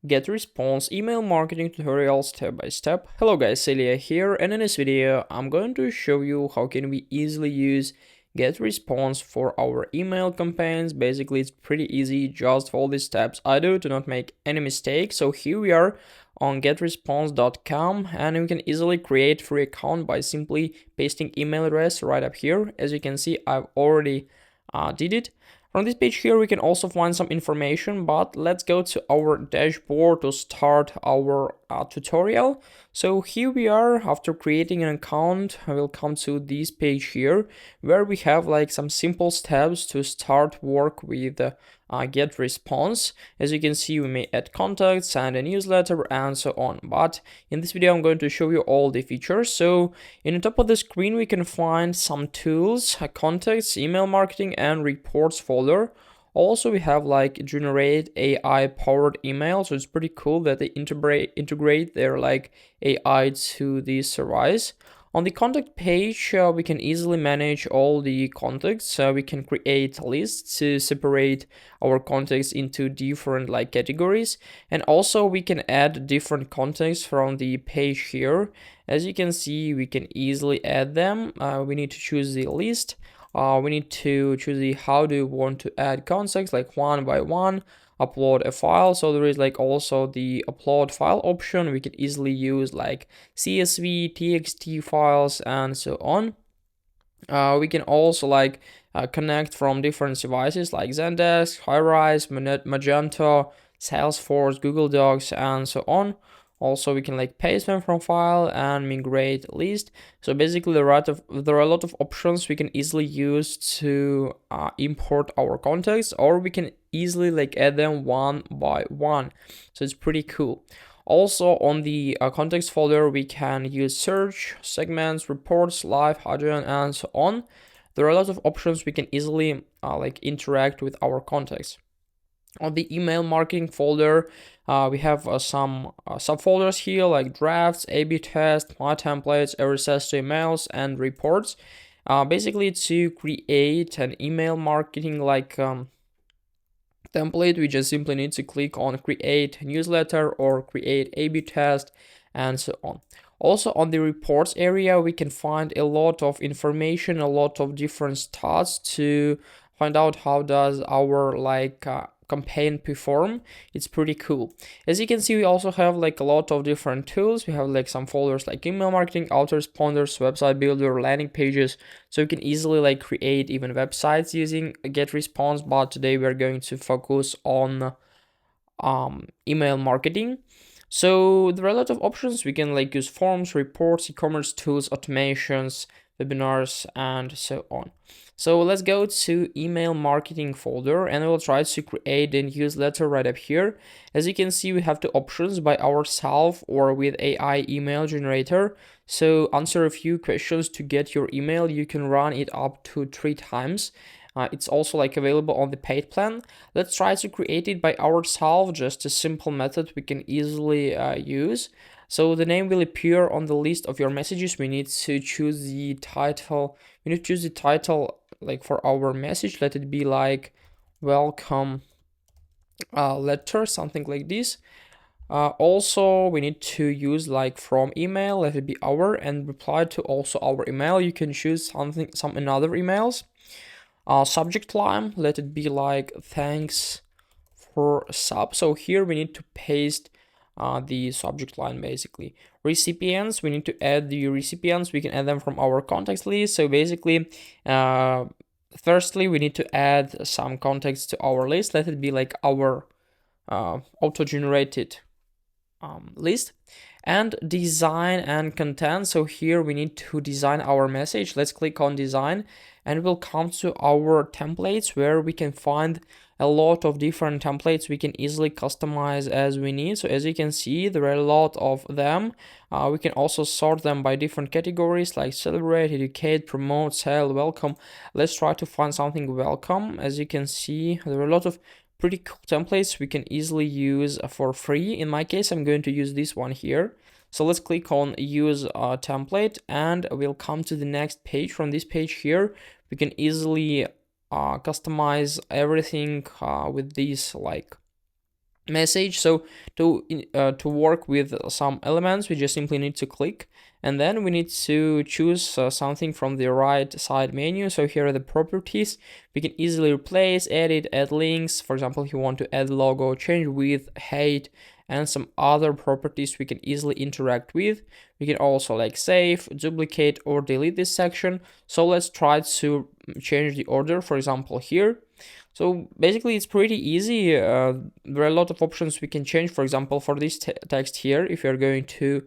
GetResponse email marketing tutorial step by step. Hello guys, Celia here, and in this video I'm going to show you how can we easily use GetResponse for our email campaigns. Basically it's pretty easy, just follow these steps I do to not make any mistakes. So here we are on getresponse.com, and we can easily create free account by simply pasting email address right up here. As you can see, I've already did it. From this page here, we can also find some information, but let's go to our dashboard to start our tutorial. So here we are. After creating an account, I will come to this page here where we have like some simple steps to start work with GetResponse. As you can see, we may add contacts, send a newsletter, and so on. But in this video, I'm going to show you all the features. So in the top of the screen, we can find some tools, contacts, email marketing, and reports folder. Also, we have like generate AI powered email. So it's pretty cool that they integrate their like AI to the service. On the contact page, we can easily manage all the contacts. We can create lists to separate our contacts into different like categories. And also we can add different contacts from the page here. As you can see, we can easily add them. We need to choose the list. We need to choose the how do you want to add contacts, like one by one. Upload a file. So there is like also the upload file option. We can easily use like CSV, TXT files, and so on. We can also like connect from different devices like Zendesk, Highrise, Magento, Salesforce, Google Docs, and so on. Also, we can like paste them from file and migrate list. So basically, there are a lot of options we can easily use to import our contacts, or we can easily like add them one by one. So it's pretty cool. Also, on the contacts folder, we can use search, segments, reports, live, hidden, and so on. There are a lot of options we can easily like interact with our contacts. On the email marketing folder, we have some subfolders here like drafts, A/B test, my templates, RSS to emails, and reports. Basically, to create an email marketing like template, we just simply need to click on create newsletter or create A/B test, and so on. Also on the reports area, we can find a lot of information, a lot of different stats to find out how does our like campaign perform. It's pretty cool. As you can see, we also have like a lot of different tools. We have like some folders like email marketing, autoresponders, website builder, landing pages. So you can easily like create even websites using GetResponse, but today we're going to focus on email marketing. So there are a lot of options. We can like use forms, reports, e-commerce tools, automations, webinars, and so on. So let's go to email marketing folder, and we'll try to create a newsletter right up here. As you can see, we have two options: by ourselves or with AI email generator. So answer a few questions to get your email. You can run it up to 3 times. It's also like available on the paid plan. Let's try to create it by ourselves, just a simple method we can easily use. So the name will appear on the list of your messages. We need to choose the title. We need to choose the title like for our message. Let it be like welcome letter, something like this. Also, we need to use like from email. Let it be our, and reply to also our email. You can choose some another emails. Subject line, let it be like thanks for sub. So here we need to paste the subject line basically. Recipients, we need to add the recipients. We can add them from our contacts list. So basically, firstly, we need to add some contacts to our list. Let it be like our auto-generated list. And design and content. So here we need to design our message. Let's click on design, and we'll come to our templates where we can find a lot of different templates we can easily customize as we need. So as you can see, there are a lot of them. We can also sort them by different categories like celebrate, educate, promote, sell, welcome. Let's try to find something welcome. As you can see, there are a lot of pretty cool templates we can easily use for free. In my case, I'm going to use this one here. So let's click on use template, and we'll come to the next page. From this page here, we can easily customize everything with these like message. So to work with some elements, we just simply need to click, and then we need to choose something from the right side menu. So here are the properties. We can easily replace, edit, add links. For example, if you want to add logo, change width, height, and some other properties we can easily interact with. We can also like save, duplicate, or delete this section. So let's try to change the order, for example here. So basically it's pretty easy. There are a lot of options we can change. For example, for this text here, if you're going to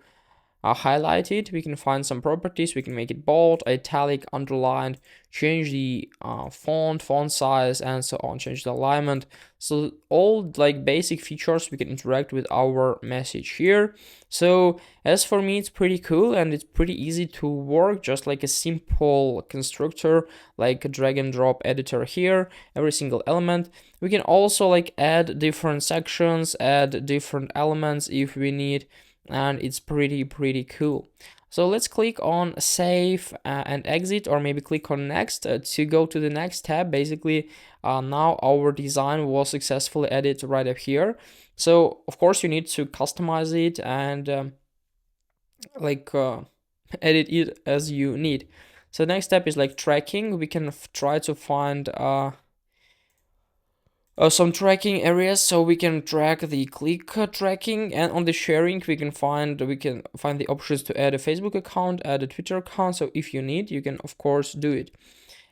highlight it, we can find some properties. We can make it bold, italic, underlined, change the font size, and so on, change the alignment. So all like basic features we can interact with our message here. So as for me, it's pretty cool and it's pretty easy to work, just like a simple constructor, like a drag and drop editor here, every single element. We can also like add different sections, add different elements if we need, and it's pretty cool. So let's click on save and exit, or maybe click on next to go to the next tab. Basically now our design was successfully added right up here. So of course you need to customize it and like edit it as you need. So next step is like tracking. We can try to find some tracking areas, so we can track the click tracking, and on the sharing we can find the options to add a Facebook account, add a Twitter account. So if you need, you can of course do it.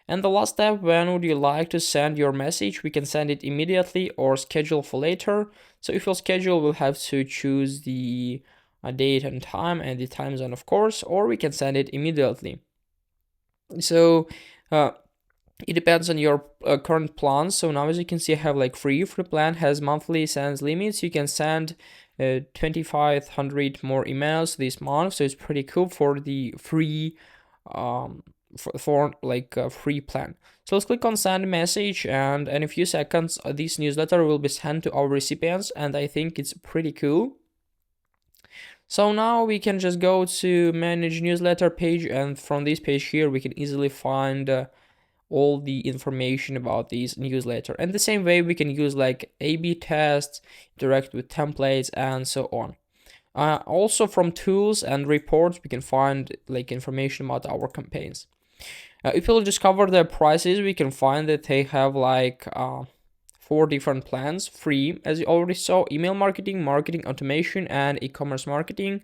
And the last step, when would you like to send your message? We can send it immediately or schedule for later. So if you'll schedule, we'll have to choose the date and time and the time zone, of course, or we can send it immediately. So it depends on your current plans. So now as you can see, I have like free plan has monthly sends limits. You can send 2500 more emails this month, so it's pretty cool for the free for like a free plan. So let's click on send message, and in a few seconds this newsletter will be sent to our recipients, and I think it's pretty cool. So now we can just go to manage newsletter page, and from this page here we can easily find all the information about these newsletter. And the same way we can use like A/B tests, interact with templates, and so on. Also from tools and reports we can find like information about our campaigns. If we'll discover the prices, we can find that they have like 4 different plans: free, as you already saw, email marketing, marketing automation, and e-commerce marketing.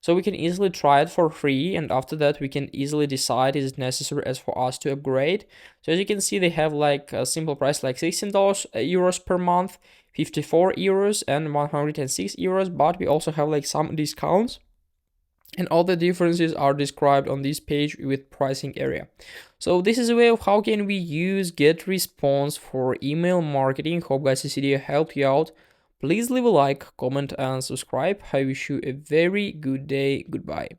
So we can easily try it for free, and after that we can easily decide is it necessary as for us to upgrade. So as you can see, they have like a simple price like €16 per month, 54 euros, and 106 euros, but we also have like some discounts, and all the differences are described on this page with pricing area. So this is a way of how can we use GetResponse for email marketing. Hope guys this video helped you out. Please leave a like, comment, and subscribe. I wish you a very good day. Goodbye.